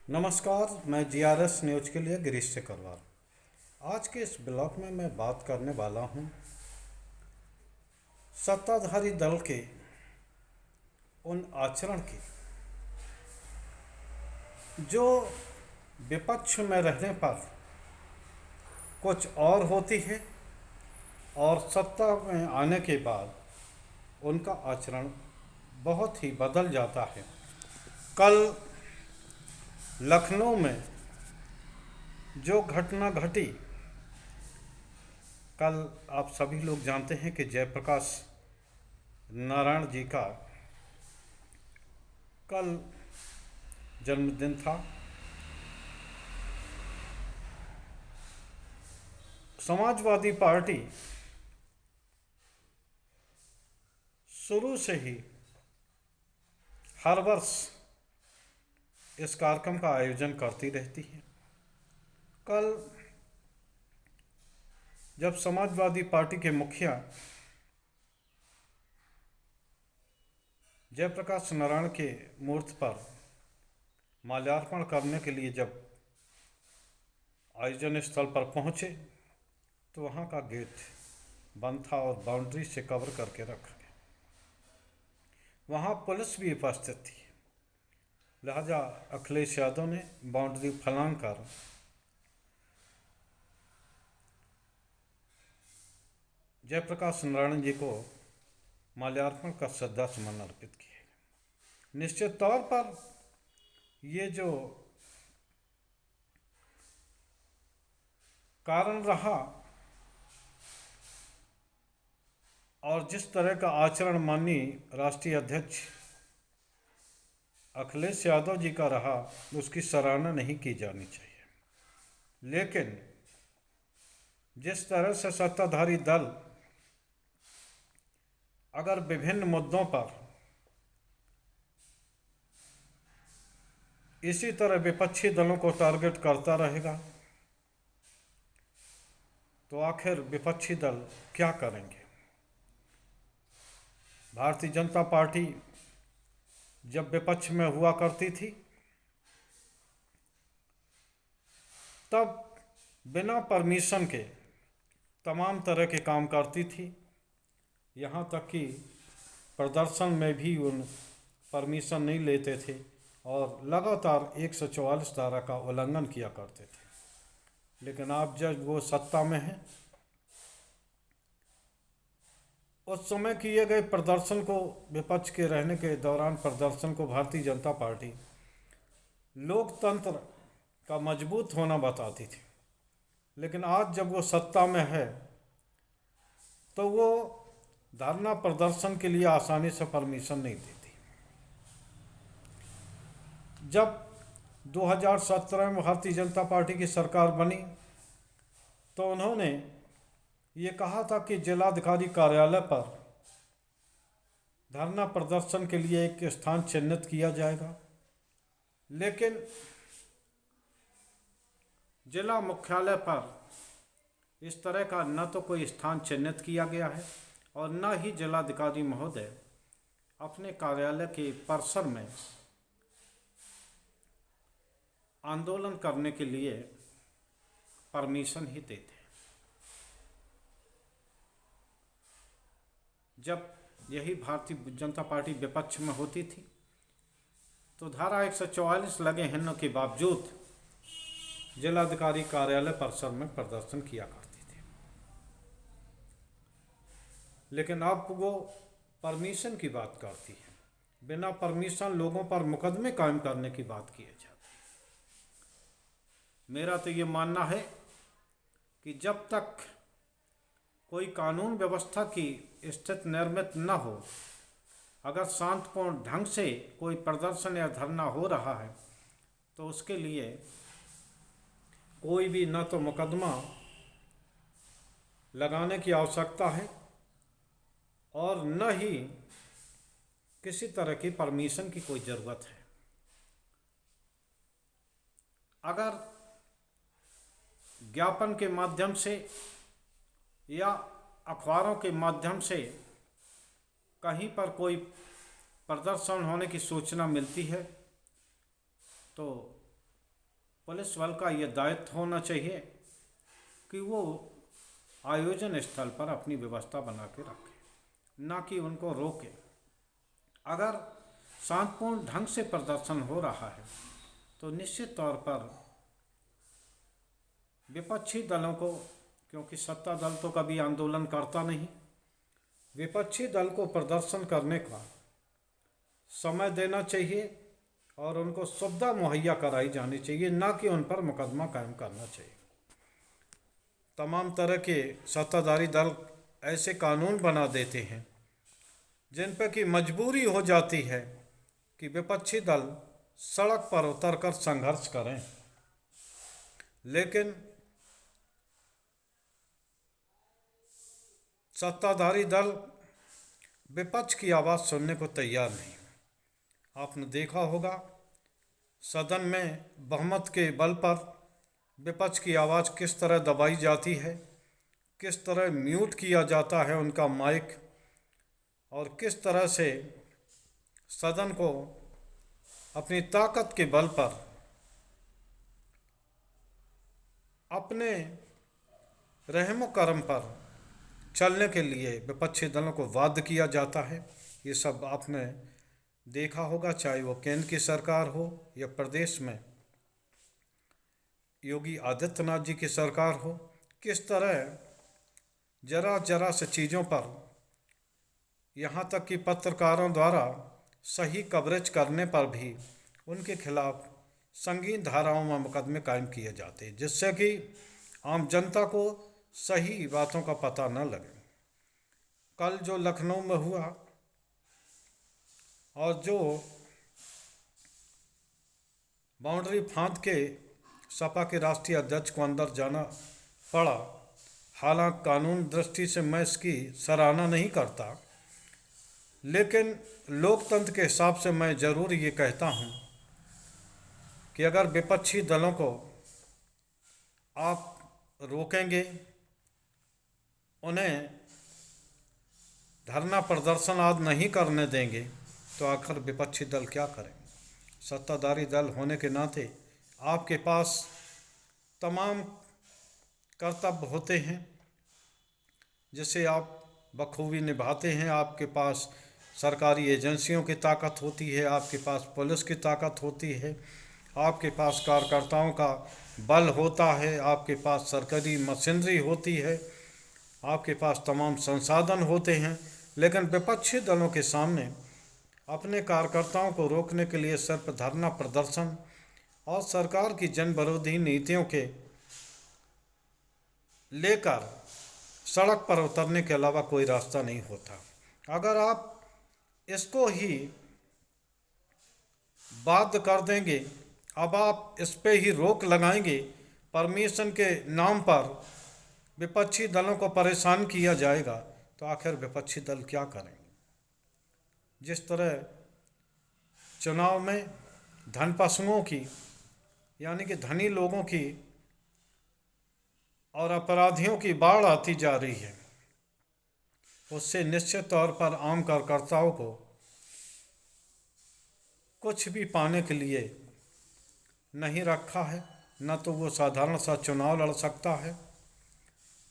नमस्कार, मैं GRS news के लिए गिरीश चक्रवाल। आज के इस ब्लॉग में मैं बात करने वाला हूं सत्ताधारी दल के उन आचरण की जो विपक्ष में रहने पर कुछ और होती है और सत्ता में आने के बाद उनका आचरण बहुत ही बदल जाता है। कल लखनऊ में जो घटना घटी, कल आप सभी लोग जानते हैं कि जयप्रकाश नारायण जी का कल जन्मदिन था। समाजवादी पार्टी शुरू से ही हर वर्ष इस कार्यक्रम का आयोजन करती रहती है। कल जब समाजवादी पार्टी के मुखिया जयप्रकाश नारायण के मूर्ति पर माल्यार्पण करने के लिए जब आयोजन स्थल पर पहुंचे तो वहां का गेट बंद था और बाउंड्री से कवर करके रखा गया। वहां पुलिस भी उपस्थित थी, लिहाजा अखिलेश यादव ने बाउंड्री फलांग कर जयप्रकाश नारायण जी को माल्यार्पण का श्रद्धा सुमन अर्पित किए। निश्चित तौर पर ये जो कारण रहा और जिस तरह का आचरण माननीय राष्ट्रीय अध्यक्ष अखिलेश यादव जी का रहा, उसकी सराहना नहीं की जानी चाहिए। लेकिन जिस तरह से सत्ताधारी दल अगर विभिन्न मुद्दों पर इसी तरह विपक्षी दलों को टारगेट करता रहेगा तो आखिर विपक्षी दल क्या करेंगे। भारतीय जनता पार्टी जब विपक्ष में हुआ करती थी तब बिना परमिशन के तमाम तरह के काम करती थी। यहाँ तक कि प्रदर्शन में भी उन परमिशन नहीं लेते थे और लगातार 144 धारा का उल्लंघन किया करते थे। लेकिन अब जब वो सत्ता में है, उस समय किए गए प्रदर्शन को, विपक्ष के रहने के दौरान प्रदर्शन को भारतीय जनता पार्टी लोकतंत्र का मजबूत होना बताती थी। लेकिन आज जब वो सत्ता में है तो वो धरना प्रदर्शन के लिए आसानी से परमिशन नहीं देती। जब 2017 में भारतीय जनता पार्टी की सरकार बनी तो उन्होंने ये कहा था कि जिलाधिकारी कार्यालय पर धरना प्रदर्शन के लिए एक स्थान चिन्हित किया जाएगा, लेकिन जिला मुख्यालय पर इस तरह का न तो कोई स्थान चिन्हित किया गया है और न ही जिलाधिकारी महोदय अपने कार्यालय के परिसर में आंदोलन करने के लिए परमिशन ही देते। जब यही भारतीय जनता पार्टी विपक्ष में होती थी तो धारा 144 लगे होने के बावजूद जिलाधिकारी कार्यालय परिसर में प्रदर्शन किया करती थी। लेकिन अब वो परमिशन की बात करती है, बिना परमिशन लोगों पर मुकदमे कायम करने की बात की जाती है। मेरा तो ये मानना है कि जब तक कोई कानून व्यवस्था की स्थिति निर्मित न हो, अगर शांतिपूर्ण ढंग से कोई प्रदर्शन या धरना हो रहा है तो उसके लिए कोई भी न तो मुकदमा लगाने की आवश्यकता है और न ही किसी तरह की परमिशन की कोई ज़रूरत है। अगर ज्ञापन के माध्यम से या अखबारों के माध्यम से कहीं पर कोई प्रदर्शन होने की सूचना मिलती है तो पुलिस बल का ये दायित्व होना चाहिए कि वो आयोजन स्थल पर अपनी व्यवस्था बना के रखे, ना कि उनको रोके। अगर शांतिपूर्ण ढंग से प्रदर्शन हो रहा है तो निश्चित तौर पर विपक्षी दलों को, क्योंकि सत्ता दल तो कभी आंदोलन करता नहीं, विपक्षी दल को प्रदर्शन करने का समय देना चाहिए और उनको सुविधा मुहैया कराई जानी चाहिए, ना कि उन पर मुकदमा कायम करना चाहिए। तमाम तरह के सत्ताधारी दल ऐसे कानून बना देते हैं जिन पर कि मजबूरी हो जाती है कि विपक्षी दल सड़क पर उतरकर संघर्ष करें, लेकिन सत्ताधारी दल विपक्ष की आवाज़ सुनने को तैयार नहीं। आपने देखा होगा सदन में बहुमत के बल पर विपक्ष की आवाज़ किस तरह दबाई जाती है, किस तरह म्यूट किया जाता है उनका माइक, और किस तरह से सदन को अपनी ताकत के बल पर अपने रहमो करम पर चलने के लिए विपक्षी दलों को बाध्य किया जाता है। ये सब आपने देखा होगा, चाहे वो केंद्र की सरकार हो या प्रदेश में योगी आदित्यनाथ जी की सरकार हो, किस तरह जरा जरा से चीज़ों पर, यहाँ तक कि पत्रकारों द्वारा सही कवरेज करने पर भी उनके खिलाफ संगीन धाराओं में मुकदमे कायम किए जाते हैं, जिससे कि आम जनता को सही बातों का पता न लगे। कल जो लखनऊ में हुआ और जो बाउंड्री फांद के सपा के राष्ट्रीय अध्यक्ष को अंदर जाना पड़ा, हालांकि कानून दृष्टि से मैं इसकी सराहना नहीं करता, लेकिन लोकतंत्र के हिसाब से मैं ज़रूर ये कहता हूँ कि अगर विपक्षी दलों को आप रोकेंगे, उन्हें धरना प्रदर्शन आदि नहीं करने देंगे, तो आखिर विपक्षी दल क्या करेंगे। सत्ताधारी दल होने के नाते आपके पास तमाम कर्तव्य होते हैं जिसे आप बखूबी निभाते हैं। आपके पास सरकारी एजेंसियों की ताकत होती है, आपके पास पुलिस की ताकत होती है, आपके पास कार्यकर्ताओं का बल होता है, आपके पास सरकारी मशीनरी होती है, आपके पास तमाम संसाधन होते हैं, लेकिन विपक्षी दलों के सामने अपने कार्यकर्ताओं को रोकने के लिए सिर्फ धरना प्रदर्शन और सरकार की जन विरोधी नीतियों के लेकर सड़क पर उतरने के अलावा कोई रास्ता नहीं होता। अगर आप इसको ही बाध्य कर देंगे, अब आप इस पे ही रोक लगाएंगे, परमिशन के नाम पर विपक्षी दलों को परेशान किया जाएगा, तो आखिर विपक्षी दल क्या करेंगे। जिस तरह चुनाव में धनपशुओं की, यानी कि धनी लोगों की और अपराधियों की बाढ़ आती जा रही है, उससे निश्चित तौर पर आम कार्यकर्ताओं को कुछ भी पाने के लिए नहीं रखा है, न तो वो साधारण सा चुनाव लड़ सकता है,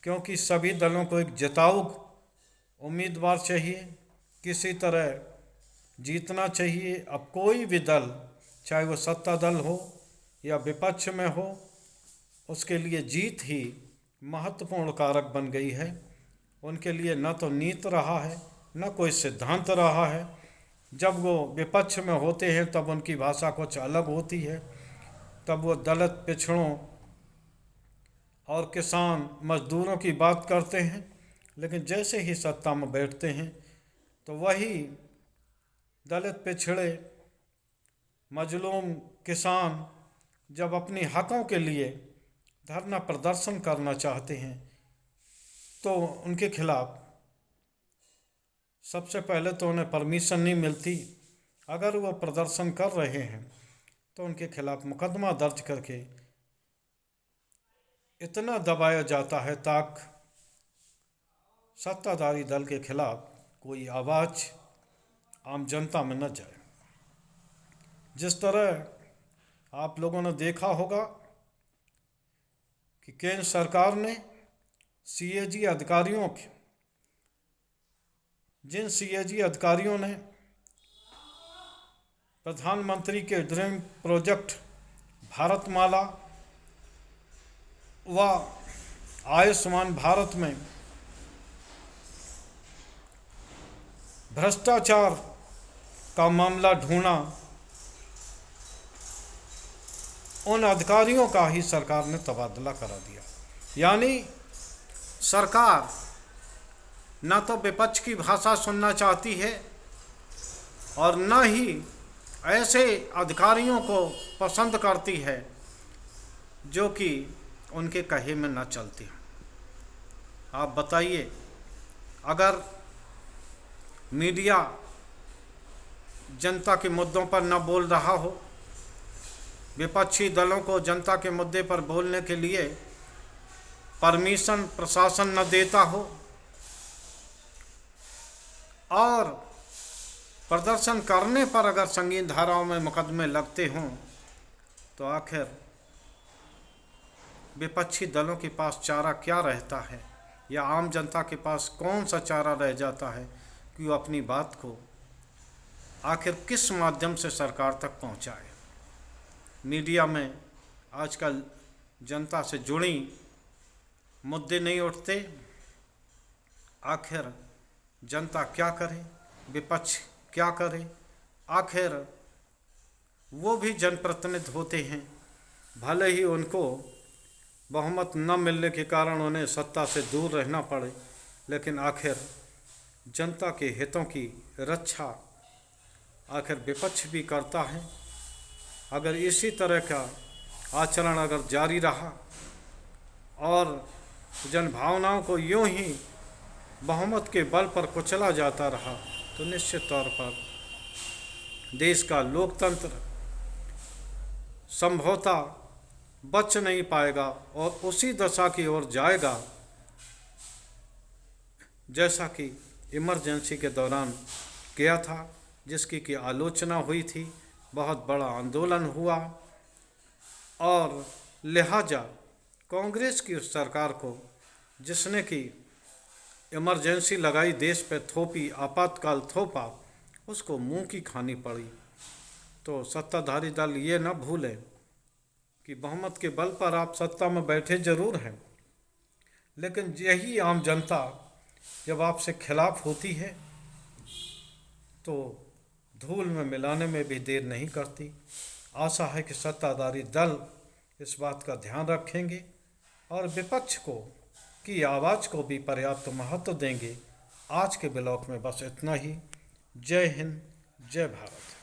क्योंकि सभी दलों को एक जिताऊ उम्मीदवार चाहिए, किसी तरह जीतना चाहिए। अब कोई भी दल, चाहे वो सत्ता दल हो या विपक्ष में हो, उसके लिए जीत ही महत्वपूर्ण कारक बन गई है। उनके लिए न तो नीति रहा है, न कोई सिद्धांत रहा है। जब वो विपक्ष में होते हैं तब उनकी भाषा कुछ अलग होती है, तब वो दलित, पिछड़ों और किसान मजदूरों की बात करते हैं, लेकिन जैसे ही सत्ता में बैठते हैं तो वही दलित, पिछड़े, मजलूम किसान जब अपनी हकों के लिए धरना प्रदर्शन करना चाहते हैं तो उनके खिलाफ सबसे पहले तो उन्हें परमिशन नहीं मिलती। अगर वो प्रदर्शन कर रहे हैं तो उनके खिलाफ मुकदमा दर्ज करके इतना दबाया जाता है ताकि सत्ताधारी दल के खिलाफ कोई आवाज़ आम जनता में न जाए। जिस तरह आप लोगों ने देखा होगा कि केंद्र सरकार ने सीएजी अधिकारियों के जिन सीएजी अधिकारियों ने प्रधानमंत्री के ड्रीम प्रोजेक्ट भारतमाला व आयुष्मान भारत में भ्रष्टाचार का मामला ढूंढा, उन अधिकारियों का ही सरकार ने तबादला करा दिया। यानी सरकार न तो विपक्ष की भाषा सुनना चाहती है और न ही ऐसे अधिकारियों को पसंद करती है जो कि उनके कहे में न चलते हैं। आप बताइए, अगर मीडिया जनता के मुद्दों पर न बोल रहा हो, विपक्षी दलों को जनता के मुद्दे पर बोलने के लिए परमिशन प्रशासन न देता हो और प्रदर्शन करने पर अगर संगीन धाराओं में मुकदमे लगते हों, तो आखिर विपक्षी दलों के पास चारा क्या रहता है, या आम जनता के पास कौन सा चारा रह जाता है कि वो अपनी बात को आखिर किस माध्यम से सरकार तक पहुंचाए। मीडिया में आजकल जनता से जुड़ी मुद्दे नहीं उठते। आखिर जनता क्या करे, विपक्ष क्या करे, आखिर वो भी जनप्रतिनिधि होते हैं। भले ही उनको बहुमत न मिलने के कारण उन्हें सत्ता से दूर रहना पड़े, लेकिन आखिर जनता के हितों की रक्षा आखिर विपक्ष भी करता है। अगर इसी तरह का आचरण अगर जारी रहा और जन भावनाओं को यूं ही बहुमत के बल पर कुचला जाता रहा, तो निश्चित तौर पर देश का लोकतंत्र संभवतः बच नहीं पाएगा और उसी दशा की ओर जाएगा जैसा कि इमरजेंसी के दौरान किया था, जिसकी की आलोचना हुई थी, बहुत बड़ा आंदोलन हुआ और लिहाजा कांग्रेस की उस सरकार को जिसने कि इमरजेंसी लगाई, देश पे थोपी, आपातकाल थोपा, उसको मुंह की खानी पड़ी। तो सत्ताधारी दल ये न भूले कि बहुमत के बल पर आप सत्ता में बैठे जरूर हैं, लेकिन यही आम जनता जब आपसे खिलाफ होती है तो धूल में मिलाने में भी देर नहीं करती। आशा है कि सत्ताधारी दल इस बात का ध्यान रखेंगे और विपक्ष को की आवाज़ को भी पर्याप्त महत्व देंगे। आज के ब्लॉग में बस इतना ही। जय हिंद, जय भारत।